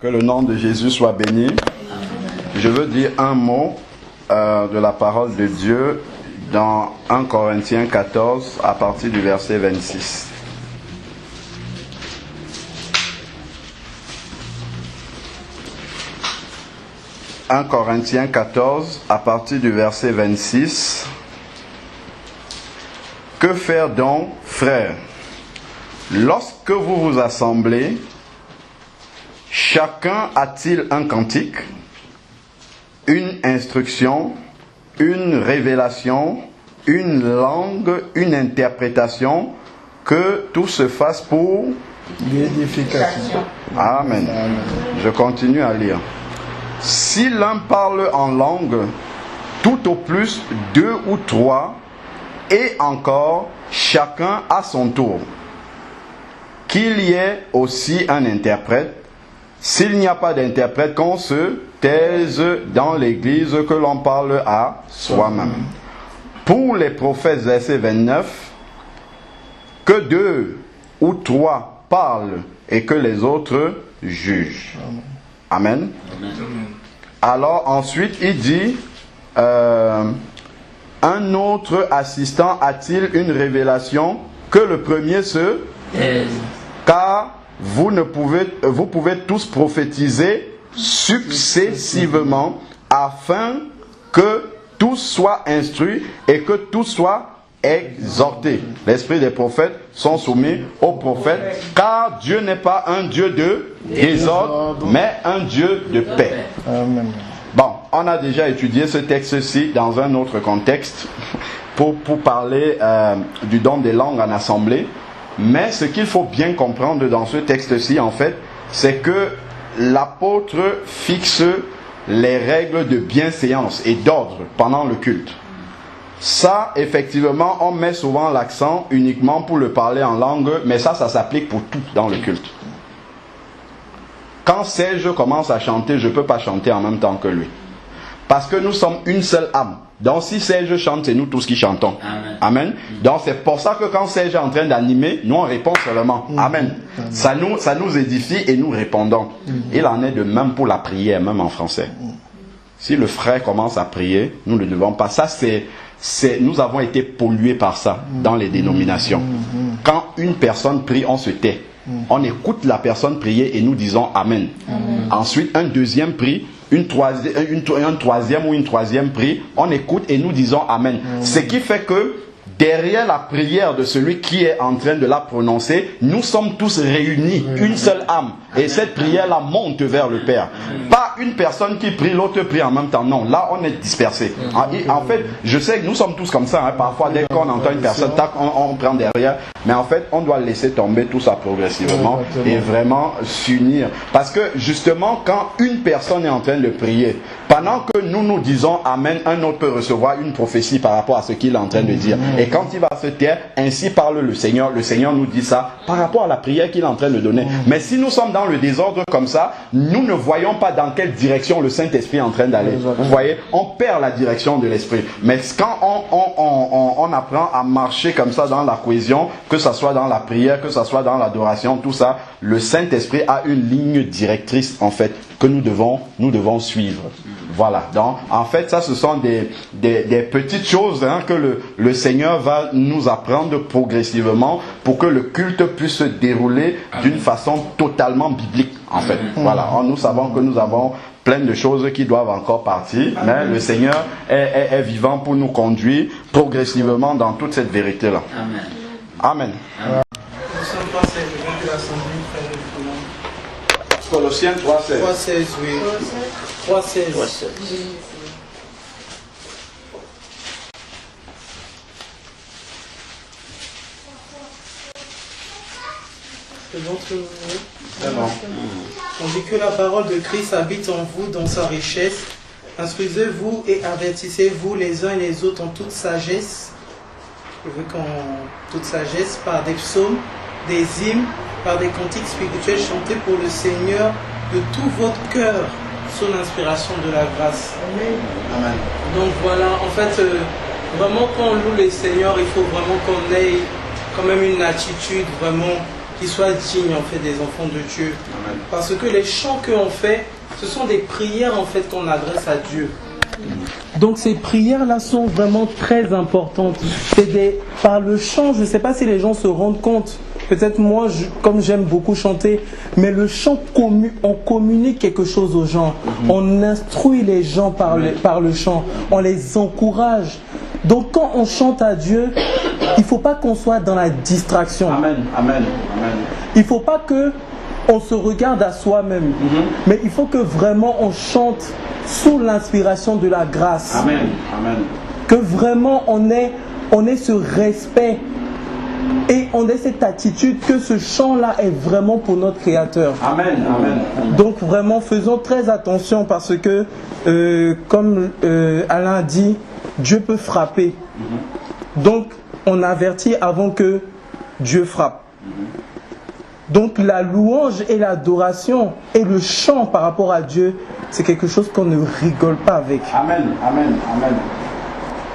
Que le nom de Jésus soit béni. Je veux dire un mot de la parole de Dieu dans 1 Corinthiens 14 à partir du verset 26. « 1 Corinthiens 14 à partir du verset 26. Que faire donc, frères? Lorsque vous vous assemblez, chacun a-t-il un cantique, une instruction, une révélation, une langue, une interprétation, que tout se fasse pour l'édification. Amen. Je continue à lire. Si l'un parle en langue, tout au plus 2 ou 3, et encore chacun à son tour. Qu'il y ait aussi un interprète. S'il n'y a pas d'interprète, qu'on se taise dans l'église, que l'on parle à soi-même. Pour les prophètes, verset 29, que 2 ou 3 parlent et que les autres jugent. Amen. Amen. Alors ensuite il dit, un autre assistant a-t-il une révélation, que le premier se taise. Car vous pouvez tous prophétiser successivement, afin que tous soient instruits et que tous soient exhortés. L'esprit des prophètes sont soumis aux prophètes, car Dieu n'est pas un Dieu de désordre, mais un Dieu de paix. Amen. Bon, on a déjà étudié ce texte-ci dans un autre contexte pour parler du don des langues en assemblée. Mais ce qu'il faut bien comprendre dans ce texte-ci, en fait, c'est que l'apôtre fixe les règles de bienséance et d'ordre pendant le culte. Ça, effectivement, on met souvent l'accent uniquement pour le parler en langue, mais ça s'applique pour tout dans le culte. Quand Serge commence à chanter, je ne peux pas chanter en même temps que lui. Parce que nous sommes une seule âme. Donc si Serge chante, c'est nous tous qui chantons. Amen. Amen. Donc c'est pour ça que quand Serge est en train d'animer, nous on répond seulement. Amen. Ça nous édifie et nous répondons. Il en est de même pour la prière, même en français. Si le frère commence à prier, nous ne devons pas. Ça nous avons été pollués par ça dans les dénominations. Quand une personne prie, on se tait. On écoute la personne prier et nous disons Amen. Ensuite, un deuxième prie, un troisième ou une troisième prie, on écoute et nous disons Amen. Ce qui fait que derrière la prière de celui qui est en train de la prononcer, nous sommes tous réunis, une seule âme. Et cette prière-là monte vers le Père. Pas une personne qui prie, l'autre prie en même temps. Non, là on est dispersés. En fait, je sais que nous sommes tous comme ça. Parfois, dès qu'on entend une personne, tac, on prend derrière. Mais en fait, on doit laisser tomber tout ça progressivement et vraiment s'unir. Parce que justement, quand une personne est en train de prier, pendant que nous disons Amen, un autre peut recevoir une prophétie par rapport à ce qu'il est en train de dire. Et quand il va se taire, ainsi parle le Seigneur nous dit ça par rapport à la prière qu'il est en train de donner. Mais si nous sommes dans le désordre comme ça, nous ne voyons pas dans quelle direction le Saint-Esprit est en train d'aller. Vous voyez, on perd la direction de l'Esprit. Mais quand on apprend à marcher comme ça dans la cohésion, que ce soit dans la prière, que ce soit dans l'adoration, tout ça, le Saint-Esprit a une ligne directrice en fait que nous devons suivre. Voilà, donc en fait ça ce sont des petites choses que le Seigneur va nous apprendre progressivement pour que le culte puisse se dérouler d'une façon totalement biblique en fait. Voilà, nous savons que nous avons plein de choses qui doivent encore partir, mais le Seigneur est vivant pour nous conduire progressivement dans toute cette vérité-là. Amen. Amen. Colossiens 3:16. 3:16, oui. 3:16. C'est bon, c'est bon. On dit que la parole de Christ habite en vous dans sa richesse. Instruisez-vous et avertissez-vous les uns et les autres en toute sagesse. Je veux toute sagesse, par des psaumes, des hymnes, par des cantiques spirituels chantés pour le Seigneur de tout votre cœur, sous l'inspiration de la grâce. Amen. Donc voilà, en fait, vraiment quand on loue le Seigneur, il faut vraiment qu'on ait quand même une attitude vraiment qui soit digne en fait des enfants de Dieu. Amen. Parce que les chants qu'on fait, ce sont des prières en fait qu'on adresse à Dieu. Donc ces prières-là sont vraiment très importantes. Par le chant, je ne sais pas si les gens se rendent compte. Peut-être moi, comme j'aime beaucoup chanter, mais le chant, on communique quelque chose aux gens. On instruit les gens par le chant. On les encourage. Donc quand on chante à Dieu, il ne faut pas qu'on soit dans la distraction. Amen, amen, amen. Il ne faut pas qu'on se regarde à soi-même. Mais il faut que vraiment on chante sous l'inspiration de la grâce. Amen, amen. Que vraiment on ait ce respect et on ait cette attitude que ce chant-là est vraiment pour notre Créateur. Amen, amen. Donc vraiment faisons très attention parce que comme Alain a dit, Dieu peut frapper. Donc on avertit avant que Dieu frappe. Donc la louange et l'adoration et le chant par rapport à Dieu, c'est quelque chose qu'on ne rigole pas avec. Amen, amen, amen.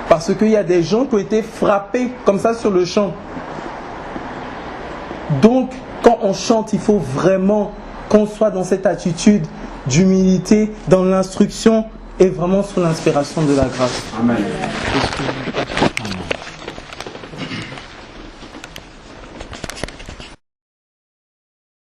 Parce qu'il y a des gens qui ont été frappés comme ça sur le chant. Donc quand on chante, il faut vraiment qu'on soit dans cette attitude d'humilité, dans l'instruction et vraiment sous l'inspiration de la grâce. Amen.